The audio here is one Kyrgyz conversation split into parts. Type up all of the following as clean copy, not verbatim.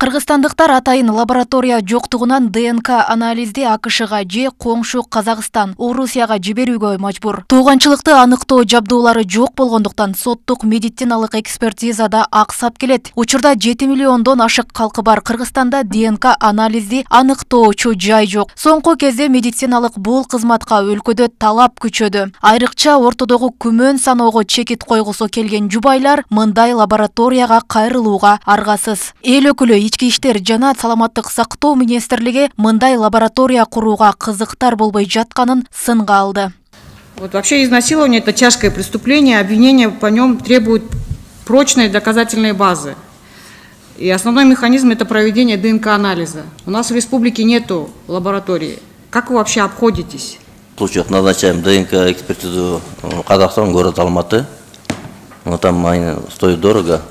Кыргызстандыктар атайын лаборатория жоктугунан ДНК анализди АКШга же коңшу Казакстан, Орусияга жиберүүгө мажбур. Тууганчылыкты аныктоо жабдуулары жок болгондуктан соттук медициналык экспертизада аксап келет. Учурда 7 миллиондон ашык калкы бар Кыргызстанда ДНК анализди аныктоочу жай жок. Соңку кезде медициналык бул кызматка өлкөдө талап күчөдү. Айрыкча ортодогу күмөн саноого чекит койгусу келген жубайлар мындай лабораторияга кайрылууга аргасыз. Эл өкүлү Ички иштер жана саламаттык сактоо министрлиги мындай лаборатория курууга кызыктар болбой жатканын сынга алды. Вообще изнасилование – это тяжкое преступление, обвинение по нем требует прочной доказательной базы. И основной механизм – это проведение ДНК-анализа. У нас в республике нету лаборатории. Как вы вообще обходитесь? В случаях назначаем ДНК-экспертизу Казахстан, город Алматы. Но там стоит дорого.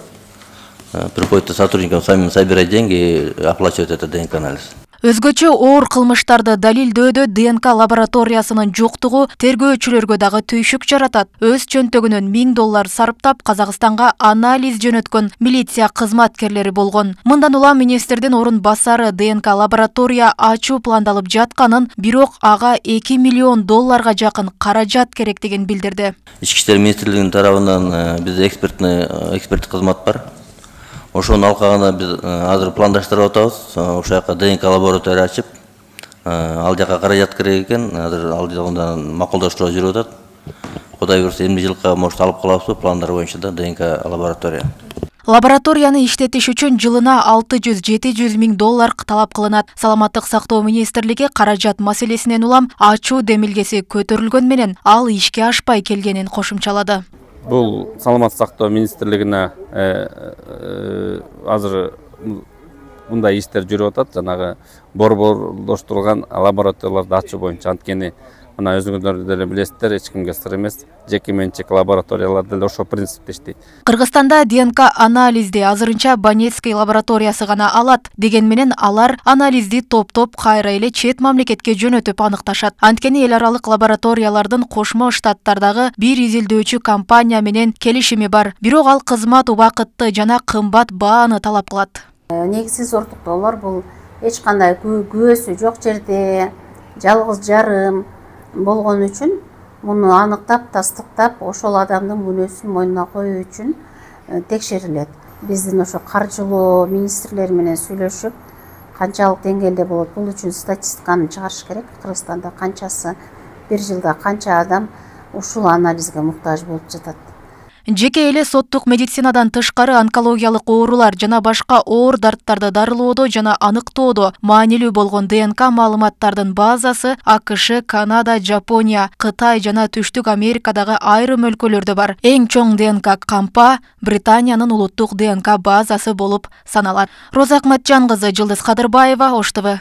Приходится сотрудникам самим собирать деньги и оплачивать этот ДНК-анализ. Өзгөчө оор кылмыштарды далилдөөдө ДНК лабораториясынын жоктугу тергөөчүлөргө дагы түйшүк жаратат. Өз чөнтөгүнөн $1000 сарптап Казакстанга анализ жөнөткөн милиция кызматкерлери болгон. Мындан улам министрдин орун басары ДНК лаборатория ачуу пландалып жатканын, бирок ага $2 миллион жакын каражат керектигин билдирди. Ички иштер министрлигинин тарабынан бизде эксперттик кызмат бар. Ошону алкагына биз азыр пландаштырып атабыз. Ошол жака ДНК лаборатория ачып, ал жака каражат керек экен. Азыр ал жагында макулдаштыруу жүрүп атат. Кудай буйруса эмне жылга может алып калабызбы пландар боюнча да ДНК лаборатория. Лабораторияны иштетиш үчүн жылына $600–700 миң талап кылынат. Саламаттык сактоо министрлиги каражат маселесинен улам ачуу демилгеси көтөрүлгөн менен ал ишке ашпай келгенин кошумчалады. Бұл саламат сактоо министрлигине азыр мындай иштер жүрүп атат. Жанагы борборлоштурулган лабораторияларды ачуу боюнча, анткени мына өзүңүздөр деле билесиздер, эч кимге сыр эмес. Жеке менчик лабораториялар деле ошол принципте иштейт. Кыргызстанда ДНК анализди азырынча Банецкий лабораториясы гана алат. Деген менен алар анализди топтоп кайра эле чет мамлекетке жөнөтүп аныкташат. Анткени эл аралык лабораториялардын Кошмо Штаттардагы бир изилдөөчү компания менен келишими бар. Бирок ал кызмат убакытты жана кымбат бааны талап кылат. Негизсиз ортоктоолор бул эч кандай күбөсү жок жерде жалгыз жарым болгон үчүн муну аныктап, тастыктап, ошол адамдын күнөөсүн мойнуна коюу үчүн текшерилет. Биздин ошо каржылоо министрлери менен сүйлөшүп, канчалык деңгээлде болот, бул үчүн статистиканы чыгарыш керек. Кыргызстанда канчасы бир жылда канча адам ушул анализге муктаж болуп жатат. Жеке эле соттук медицинадан тышкары онкологиялык оорулар жана башка оор дарттарды дарылоодо жана аныктоодо маанилүү болгон ДНК маалыматтардын базасы АКШ, Канада, Жапония, Кытай жана Түштүк Америкадагы айрым өлкөлөрдө бар. Эң чоң ДНК кампа Британиянын улуттук ДНК базасы болуп саналат. Роза Акматжан кызы, Жылдыз Кадырбаева, Ош ТВ.